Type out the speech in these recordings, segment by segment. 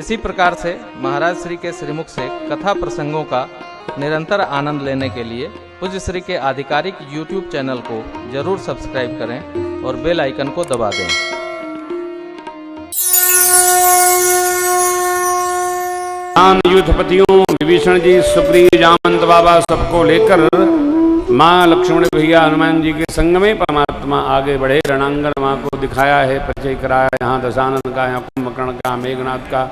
इसी प्रकार से महाराज श्री के श्रीमुख से कथा प्रसंगों का निरंतर आनंद लेने के लिए पूज्य श्री के आधिकारिक YouTube चैनल को जरूर सब्सक्राइब करें और बेल आइकन को दबा दें। युद्धपतियों विभीषण जी, सुप्रिय, जामंत बाबा सबको लेकर माँ लक्ष्मण भैया हनुमान जी के संग में परमात्मा आगे बढ़े। रणांगण माँ को दिखाया है, परिचय कराया। यहाँ दशानन का, यहाँ कुंभकर्ण का, मेघनाथ का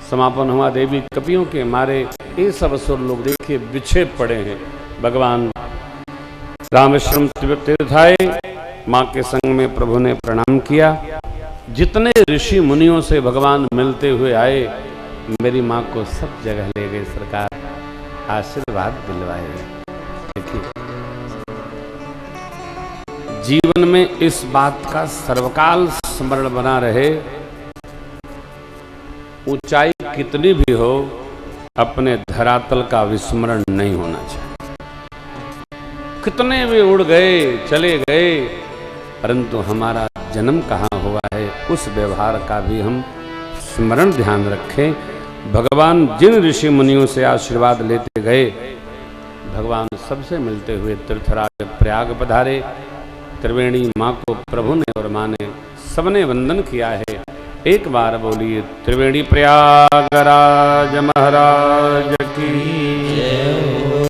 समापन हुआ। देवी कपियों के मारे ये सब असुर लोग देखिए बिछे पड़े हैं। भगवान रामेश्वरम तीर्थ आए, माँ के संग में प्रभु ने प्रणाम किया। जितने ऋषि मुनियों से भगवान मिलते हुए आए, मेरी माँ को सब जगह ले गए सरकार, आशीर्वाद दिलवाए। देखिए जीवन में इस बात का सर्वकाल स्मरण बना रहे, ऊंचाई कितनी भी हो, अपने धरातल का विस्मरण नहीं होना चाहिए। कितने भी उड़ गए, चले गए, परंतु हमारा जन्म कहाँ हुआ है, उस व्यवहार का भी हम स्मरण ध्यान रखें। भगवान जिन ऋषि मुनियों से आशीर्वाद लेते गए, भगवान सबसे मिलते हुए तीर्थराज प्रयाग पधारे। त्रिवेणी माँ को प्रभु ने और माँ ने सबने वंदन किया है। एक बार बोलिए त्रिवेणी प्रयागराज महाराज की।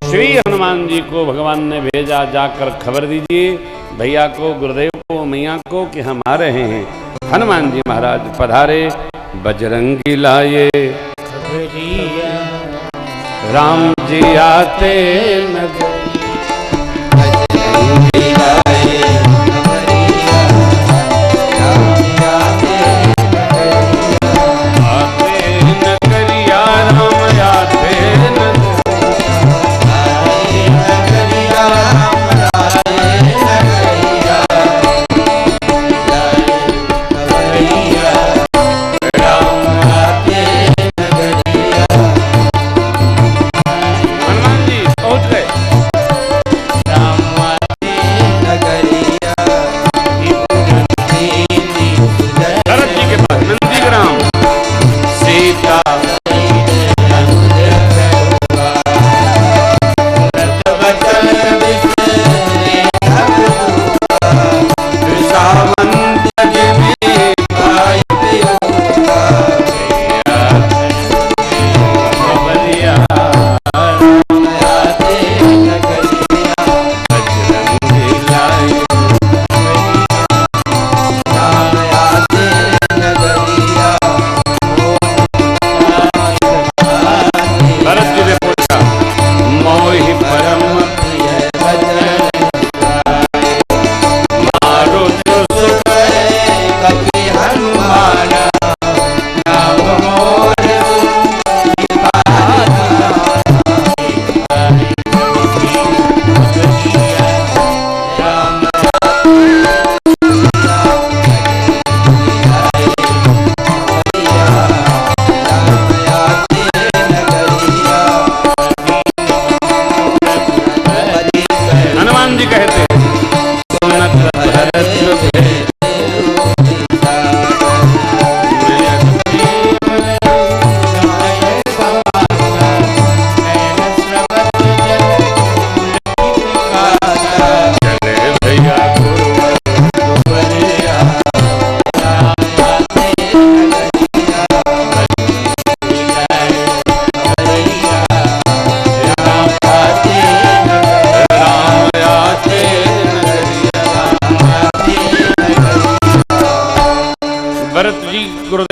श्री हनुमान जी को भगवान ने भेजा, जाकर खबर दीजिए भैया को, गुरुदेव को, मैया को कि हम आ रहे हैं। हनुमान जी महाराज पधारे। बजरंगी लाए राम जी आते नगर,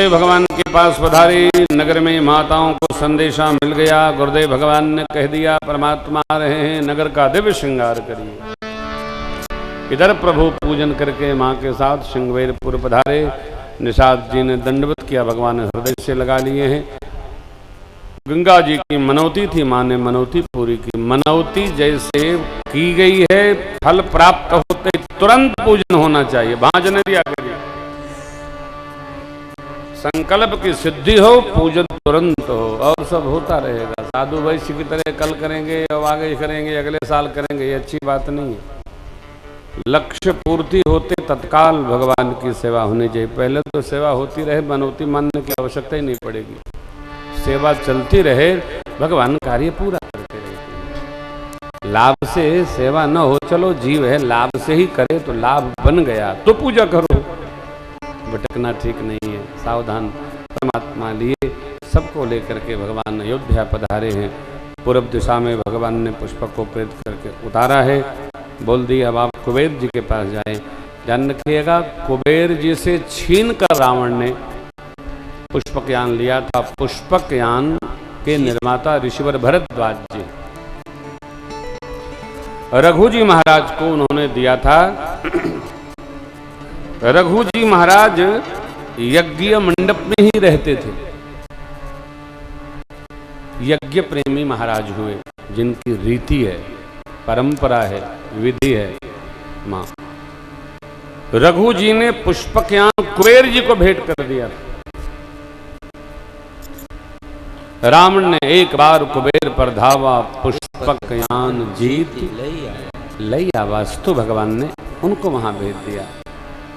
भगवान के पास पधारे। नगर में माताओं को संदेशा मिल गया। गुरुदेव भगवान ने कह दिया परमात्मा आ रहे हैं, नगर का दिव्य श्रृंगार करिए। इधर प्रभु पूजन करके माँ के साथ श्रृंगवेरपुर पधारे। निषाद जी ने दंडवत किया, भगवान ने हृदय से लगा लिए हैं। गंगा जी की मनौती थी, माँ ने मनौती पूरी की। मनौती जैसे की गई है, फल प्राप्त होते तुरंत पूजन होना चाहिए, भांज न दिया करिए। संकल्प की सिद्धि हो, पूजन तुरंत हो, और सब होता रहेगा। साधु वैश्य की तरह कल करेंगे और आगे करेंगे, अगले साल करेंगे, ये अच्छी बात नहीं है। लक्ष्य पूर्ति होते तत्काल भगवान की सेवा होनी चाहिए। पहले तो सेवा होती रहे, मनौती मानने की आवश्यकता ही नहीं पड़ेगी। सेवा चलती रहे, भगवान कार्य पूरा करते रहे। लाभ से सेवा न हो, चलो जीव है लाभ से ही करे, तो लाभ बन गया तो पूजा करो, भटकना ठीक नहीं है। सावधान। परमात्मा लिए सबको लेकर के भगवान अयोध्या पधारे हैं। पूर्व दिशा में भगवान ने पुष्पक को प्रेरित करके उतारा है। बोल दिया अब आप कुबेर जी के पास जाएं। ध्यान रखिएगा, कुबेर जी से छीन कर रावण ने पुष्पक यान लिया था। पुष्पक यान के निर्माता ऋषिवर भरद्वाज जी, रघु जी महाराज को उन्होंने दिया था। रघु जी महाराज यज्ञ मंडप में ही रहते थे। यज्ञ प्रेमी महाराज हुए, जिनकी रीति है, परंपरा है, विधि है। मां रघु जी ने पुष्पकयान कुबेर जी को भेंट कर दिया था। रावण ने एक बार कुबेर पर धावा, पुष्पकयान जीत लैया। वास्तु भगवान ने उनको वहां भेज दिया।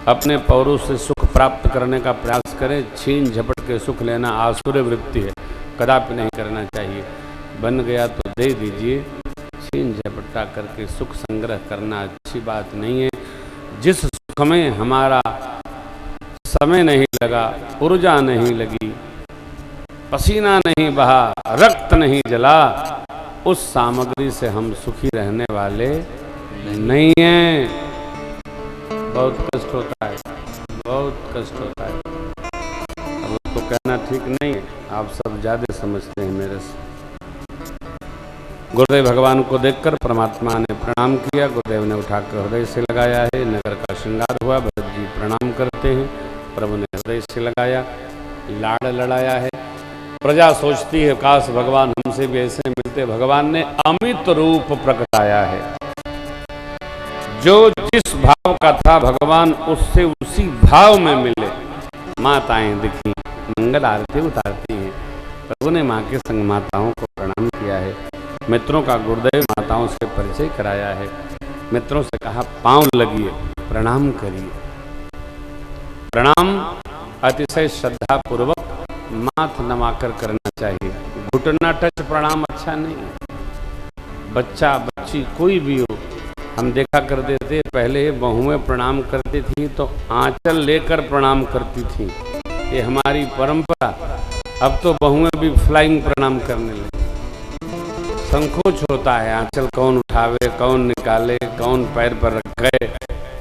अपने पौरुष से सुख प्राप्त करने का प्रयास करें, छीन झपट के सुख लेना आसुर वृत्ति है, कदापि नहीं करना चाहिए। बन गया तो दे दीजिए, छीन झपटा करके सुख संग्रह करना अच्छी बात नहीं है। जिस सुख में हमारा समय नहीं लगा, ऊर्जा नहीं लगी, पसीना नहीं बहा, रक्त नहीं जला, उस सामग्री से हम सुखी रहने वाले नहीं हैं। बहुत कष्ट होता है, बहुत कष्ट होता है। अब उसको कहना ठीक नहीं है, आप सब ज्यादा समझते हैं मेरे से। गुरुदेव भगवान को देखकर परमात्मा ने प्रणाम किया। गुरुदेव ने उठाकर हृदय से लगाया है। नगर का श्रृंगार हुआ, भरत जी प्रणाम करते हैं। प्रभु ने हृदय से लगाया, लाड़ लड़ाया है। प्रजा सोचती है काश भगवान हमसे भी ऐसे मिलते। भगवान ने अमित रूप प्रकटाया है। जो जिस भाव का था भगवान उससे उसी भाव में मिले। माताएं दिखी, मंगल आरती उतारती हैं। प्रभु ने माँ के संग माताओं को प्रणाम किया है। मित्रों का गुरुदेव माताओं से परिचय कराया है। मित्रों से कहा पांव लगिए, प्रणाम करिए। प्रणाम अतिशय श्रद्धा पूर्वक माथ नमाकर करना चाहिए। घुटना टच प्रणाम अच्छा नहीं है। बच्चा बच्ची कोई भी हो, हम देखा करते थे पहले बहुएं प्रणाम करती थी तो आंचल लेकर प्रणाम करती थी, ये हमारी परंपरा। अब तो बहुएं भी फ्लाइंग प्रणाम करने लगी। संकोच होता है, आंचल कौन उठावे, कौन निकाले, कौन पैर पर रखे,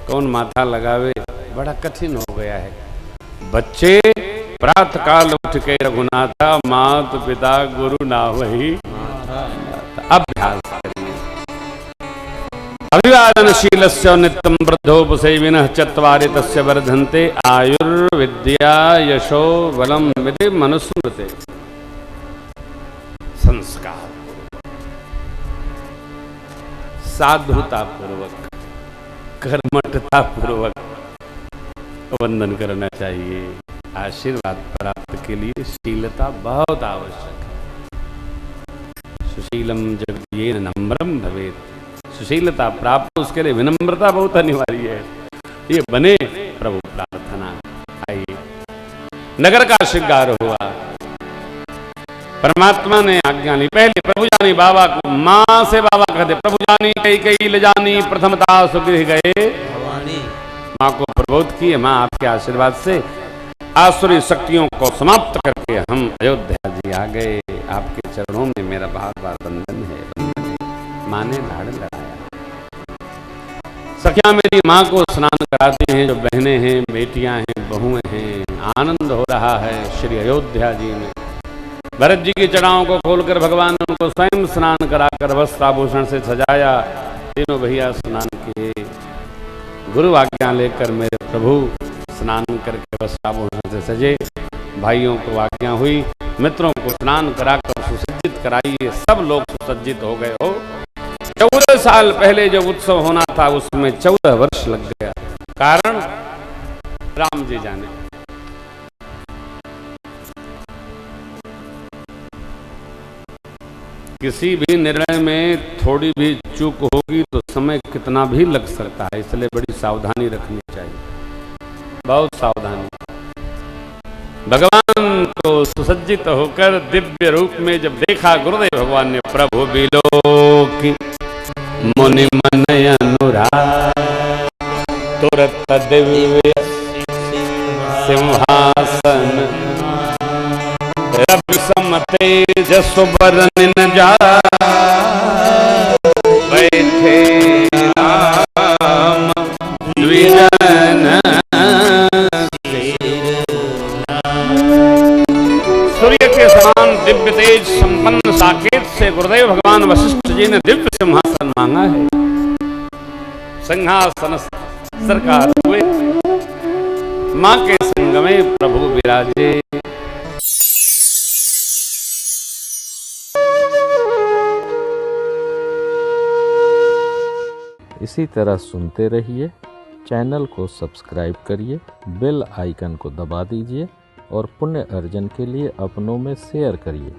कौन माथा लगावे, बड़ा कठिन हो गया है। बच्चे प्रातः काल उठ के रघुनाथा मात पिता गुरु ना वही अभ्यास करिए। अभिवादनशीलस्य नित्यं वृद्धोपसेविनः चत्वारि तस्य वर्धन्ते आयुर्विद्या यशो बलं विधि मनुस्मृते। संस्कार साधुता पूर्वक, कर्मठता पूर्वक वंदन करना चाहिए। आशीर्वाद प्राप्त के लिए शीलता बहुत आवश्यक है। सुशीलम जगयेन नम्रम भवेत्। सुशीलता प्राप्त उसके लिए विनम्रता बहुत अनिवार्य है। ये बने प्रभु प्रार्थना। आइए, नगर का श्रृंगार हुआ। परमात्मा ने आज्ञा ली। पहले प्रभु जानी बाबा को माँ से बाबा कहते, प्रभु जानी कई कई ले जानी प्रथमता सुगृह गए। माँ को प्रबोध किए। माँ आपके आशीर्वाद से आसुरी शक्तियों को समाप्त करके हम अयोध्या जी आ गए। आपके चरणों में मेरा बार बार वंदन है। माँ ने लाड़ लड़ाया। सखियां मेरी माँ को स्नान कराती हैं, जो बहनें हैं, बेटियां हैं, बहुएं हैं। आनंद हो रहा है श्री अयोध्या जी में। भरत जी की चढ़ाओं को खोलकर भगवान ने उनको स्वयं स्नान कराकर वस्त्राभूषण से सजाया। तीनों भैया स्नान किए। गुरु आज्ञा लेकर मेरे प्रभु स्नान करके वस्त्राभूषण से सजे। भाइयों को आज्ञा हुई, मित्रों को स्नान कराकर सुसज्जित कराइए। सब लोग सुसज्जित हो गए हो। 14 साल पहले जब उत्सव होना था उसमें 14 वर्ष लग गया। कारण राम जी जाने। किसी भी निर्णय में थोड़ी भी चूक होगी तो समय कितना भी लग सकता है, इसलिए बड़ी सावधानी रखनी चाहिए, बहुत सावधानी। भगवान को सुसज्जित होकर दिव्य रूप में जब देखा गुरुदेव भगवान ने, प्रभु बिलोकी मुनि मन अनुराग, तुरत दिव्य सिंहासन रवि सम तेज सुबरन जा, बैठे राम द्विजन। सूर्य के समान दिव्य तेज संपन्न साकेत से गुरुदेव भगवान वशिष्ठ जी ने दिव्य सिंहासन मांगा है। सिंहासन सरकार हुए, मां के संग में प्रभु विराजे। इसी तरह सुनते रहिए, चैनल को सब्सक्राइब करिए, बेल आइकन को दबा दीजिए और पुण्य अर्जन के लिए अपनों में शेयर करिए।